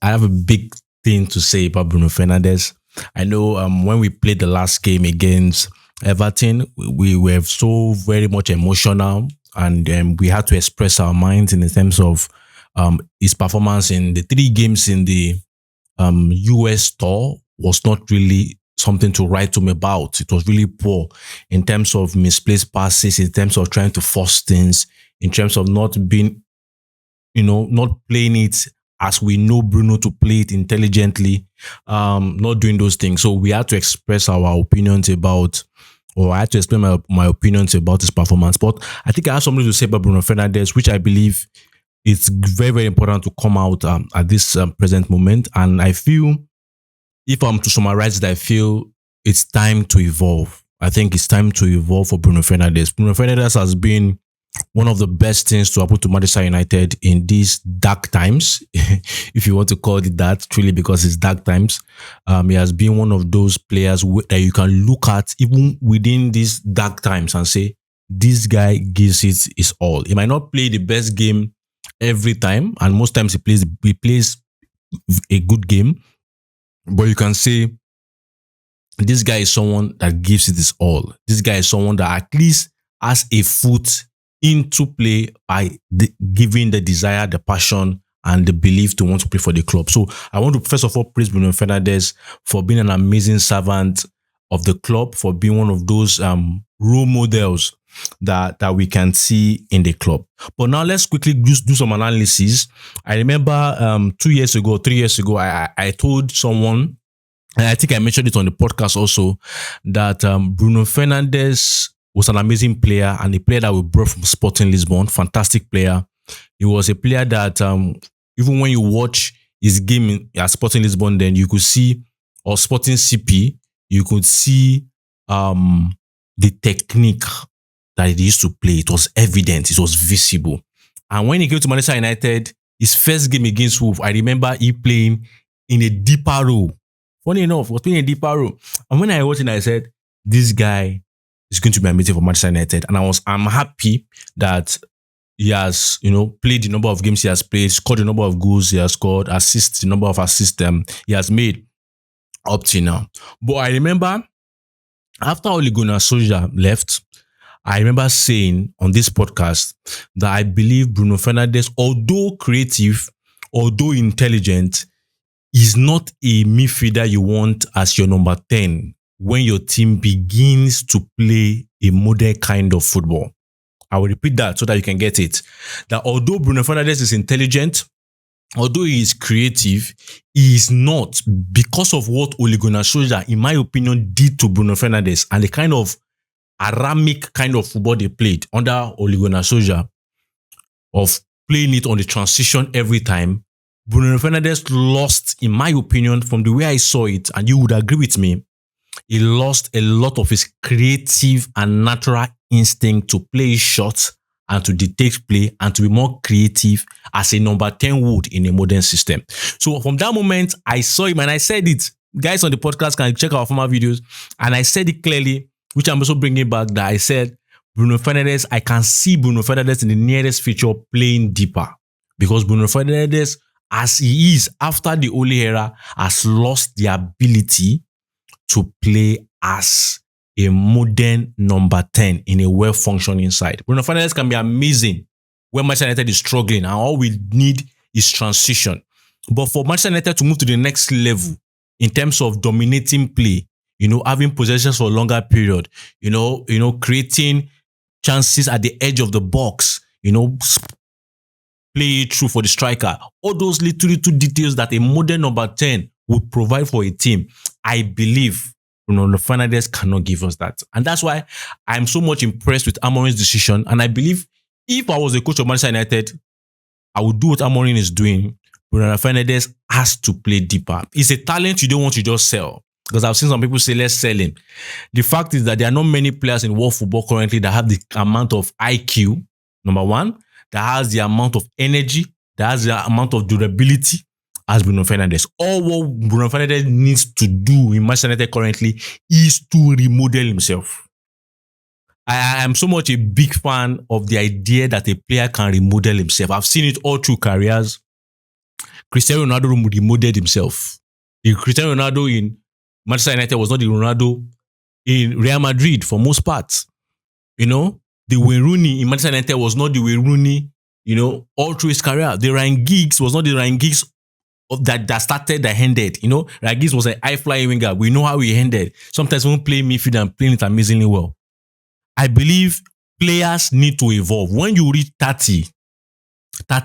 I have a big thing to say about Bruno Fernandes. I know when we played the last game against Everton, we were so very much emotional, and we had to express our minds in the terms of his performance in the 3 games in the US tour was not really something to write home about. It was really poor in terms of misplaced passes, in terms of trying to force things, in terms of not being, not playing it as we know Bruno to play it intelligently, not doing those things. So we had to express our opinions about, or I had to explain my opinions about his performance. But I think I have something to say about Bruno Fernandes, which I believe it's very, very important to come out at this present moment. And I feel, if I'm to summarize it, I feel it's time to evolve. I think it's time to evolve for Bruno Fernandes. Bruno Fernandes has been one of the best things to happen to Manchester United in these dark times, if you want to call it that, truly, because it's dark times. He has been one of those players that you can look at even within these dark times and say, this guy gives it his all. He might not play the best game every time, and most times he plays a good game, but you can say this guy is someone that gives it his all. This guy is someone that at least has a foot into play by giving the desire, the passion, and the belief to want to play for the club. So I want to first of all praise Bruno Fernandes for being an amazing servant of the club, for being one of those role models that we can see in the club. But now let's quickly do some analysis. I remember 3 years ago, I told someone, and I think I mentioned it on the podcast also, that Bruno Fernandes was an amazing player, and a player that we brought from Sporting Lisbon. Fantastic player. He was a player that even when you watch his game at Sporting Lisbon, then you could see, or Sporting CP, you could see the technique that he used to play. It was evident. It was visible. And when he came to Manchester United, his first game against Wolves, I remember he playing in a deeper role. Funny enough, he was playing a deeper role. And when I watched it, I said, this guy is going to be amazing for Manchester United. And I'm happy that he has, played the number of games he has played, scored the number of goals he has scored, the number of assists he has made up to now. But I remember after Ole Gunnar Solskjaer left, I remember saying on this podcast that I believe Bruno Fernandes, although creative, although intelligent, is not a midfielder you want as your number 10 when your team begins to play a modern kind of football. I will repeat that so that you can get it. That although Bruno Fernandes is intelligent, although he is creative, he is not, because of what Ole Gunnar Solskjaer, in my opinion, did to Bruno Fernandes and the kind of Aramic kind of football they played under Ole Gunnar Solskjaer, of playing it on the transition every time. Bruno Fernandes lost, in my opinion, from the way I saw it, and you would agree with me, he lost a lot of his creative and natural instinct to play shots and to dictate play and to be more creative as a number 10 would in a modern system. So from that moment, I saw him and I said it. Guys on the podcast can check our former videos. And I said it clearly, which I'm also bringing back, that I said, Bruno Fernandes, I can see Bruno Fernandes in the nearest future playing deeper. Because Bruno Fernandes, as he is after the Ole era, has lost the ability to play as a modern number 10 in a well-functioning side. Bruno Fernandes can be amazing when Manchester United is struggling, and all we need is transition. But for Manchester United to move to the next level in terms of dominating play, having possessions for a longer period, creating chances at the edge of the box, play it through for the striker, all those little details that a modern number 10 would provide for a team, I believe Bruno Fernandes cannot give us that. And that's why I'm so much impressed with Amorim's decision. And I believe if I was a coach of Manchester United, I would do what Amorim is doing. Bruno Fernandes has to play deeper. He's a talent you don't want to just sell. Because I've seen some people say, let's sell him. The fact is that there are not many players in world football currently that have the amount of IQ, number one, that has the amount of energy, that has the amount of durability as Bruno Fernandes. All what Bruno Fernandes needs to do in Manchester United currently is to remodel himself. I am so much a big fan of the idea that a player can remodel himself. I've seen it all through careers. Cristiano Ronaldo remodeled himself. The Cristiano Ronaldo in Manchester United was not the Ronaldo in Real Madrid for most parts. You know, the Wayne Rooney in Manchester United was not the Wayne Rooney, you know, all through his career. The Ryan Giggs was not the Ryan Giggs that started, that ended. You know, Ryan Giggs was an high-flying winger. We know how he ended. Sometimes when play midfield and playing it amazingly well. I believe players need to evolve. When you reach 30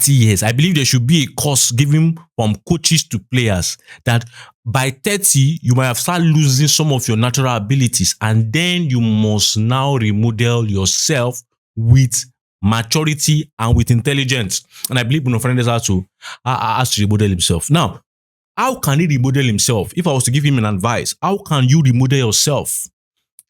years, I believe there should be a course given from coaches to players that by 30, you might have started losing some of your natural abilities, and then you must now remodel yourself with maturity and with intelligence. And I believe Bruno Fernandes has to remodel himself. Now, how can he remodel himself? If I was to give him an advice, how can you remodel yourself?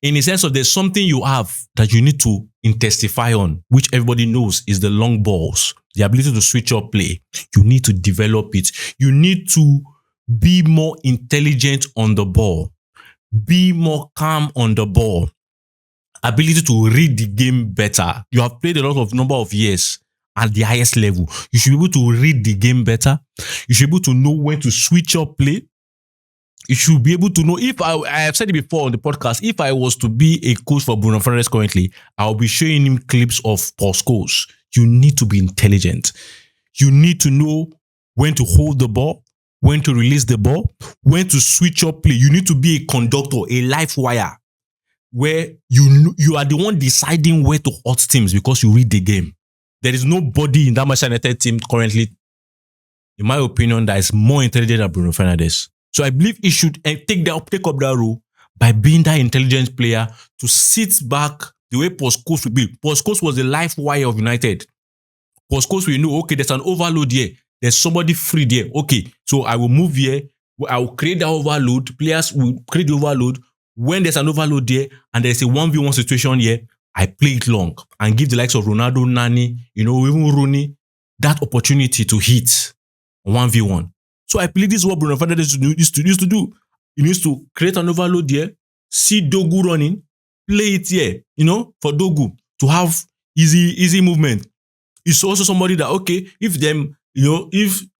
In the sense of there's something you have that you need to intensify on, which everybody knows is the long balls, the ability to switch up play. You need to develop it. You need to be more intelligent on the ball, be more calm on the ball, ability to read the game better. You have played a lot of number of years at the highest level. You should be able to read the game better. You should be able to know when to switch up play. You should be able to know, if I have said it before on the podcast, if I was to be a coach for Bruno Fernandes currently, I'll be showing him clips of post-goals. You need to be intelligent. You need to know when to hold the ball, when to release the ball, when to switch up play. You need to be a conductor, a live wire, where you are the one deciding where to hurt teams because you read the game. There is nobody in that Manchester United team currently, in my opinion, that is more intelligent than Bruno Fernandes. So I believe he should take up that role by being that intelligent player to sit back the way Post-Coast would be. Post-Coast was the life wire of United. Post-Coast will know, okay, there's an overload here. There's somebody free there. Okay, so I will move here. I will create that overload. Players will create the overload. When there's an overload there and there's a 1v1 situation here, I play it long and give the likes of Ronaldo, Nani, even Rooney, that opportunity to hit 1v1. So I believe this is what Bruno Fernandes used to do. He needs to create an overload there, see Dogu running, play it here, for Dogu to have easy movement. It's also somebody that, okay, if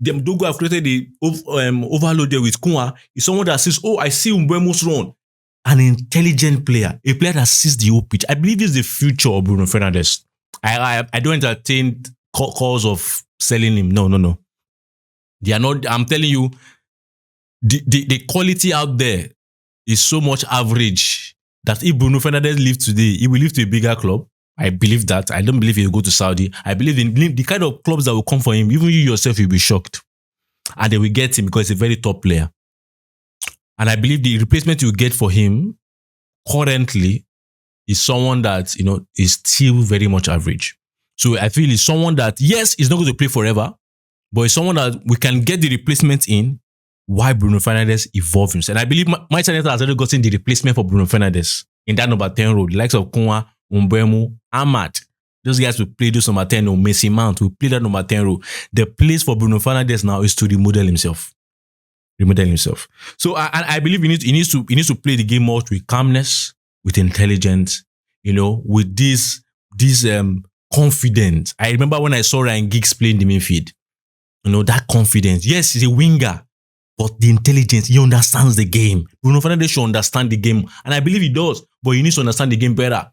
Dogu have created the overload there with Kunwa, it's someone that says, oh, I see Mbeumo's run. An intelligent player, a player that sees the whole pitch. I believe this is the future of Bruno Fernandes. I don't entertain calls of selling him. No. They are not. I'm telling you, the quality out there is so much average that if Bruno Fernandes leaves today, he will leave to a bigger club. I believe that. I don't believe he will go to Saudi. I believe in the kind of clubs that will come for him. Even you yourself will be shocked. And they will get him because he's a very top player. And I believe the replacement you get for him currently is someone that, is still very much average. So I feel it's someone that, yes, he's not going to play forever, but it's someone that we can get the replacement in while Bruno Fernandes evolves himself. And I believe Manchester United has already gotten the replacement for Bruno Fernandes in that number 10 role. The likes of Kunwa, Mbeumo, Ahmad. Those guys will play those number 10 or Messi Mount will play that number 10 role. The place for Bruno Fernandes now is to remodel himself. So I believe he needs to play the game more with calmness, with intelligence, with this confidence. I remember when I saw Ryan Giggs playing the midfield, that confidence. Yes, he's a winger, but the intelligence, he understands the game. Bruno Fernandes should understand the game, and I believe he does, but he needs to understand the game better.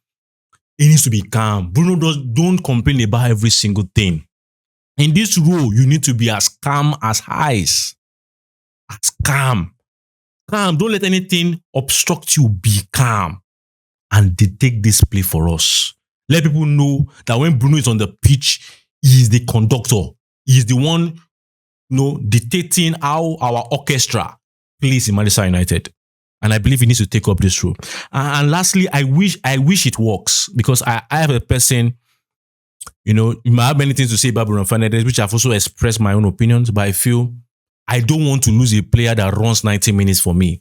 He needs to be calm. Bruno don't complain about every single thing. In this role, you need to be as calm as ice. As calm. Don't let anything obstruct you. Be calm. And they take this play for us. Let people know that when Bruno is on the pitch, he is the conductor. He is the one, dictating how our orchestra plays in Manchester United. And I believe he needs to take up this role. And lastly, I wish it works, because I have a person, you might have many things to say about Bruno Fernandes, which I've also expressed my own opinions, but I feel I don't want to lose a player that runs 90 minutes for me.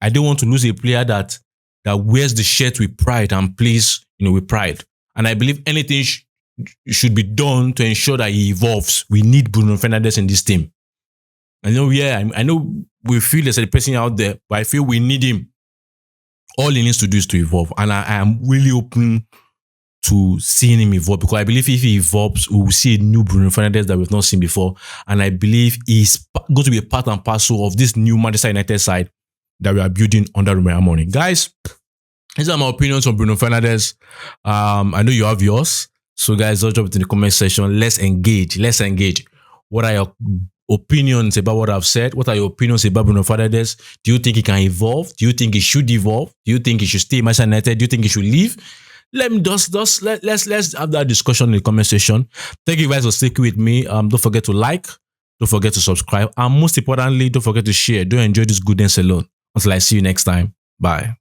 I don't want to lose a player that wears the shirt with pride and plays, with pride. And I believe anything should be done to ensure that he evolves. We need Bruno Fernandes in this team. I know we feel there's a person out there, but I feel we need him. All he needs to do is to evolve. And I am really open to seeing him evolve, because I believe if he evolves, we will see a new Bruno Fernandes that we've not seen before. And I believe he's going to be a part and parcel of this new Manchester United side that we are building under Ruben Amorim. Guys, these are my opinions on Bruno Fernandes. I know you have yours. So guys, don't drop it in the comment section. Let's engage. What are your opinions about what I've said? What are your opinions about Bruno Fernandes? Do you think he can evolve? Do you think he should evolve? Do you think he should stay in Manchester United? Do you think he should leave? Let's have that discussion in the comment section. Thank you guys for sticking with me. Don't forget to like, don't forget to subscribe, and most importantly, don't forget to share. Don't enjoy this goodness alone. Until I see you next time. Bye.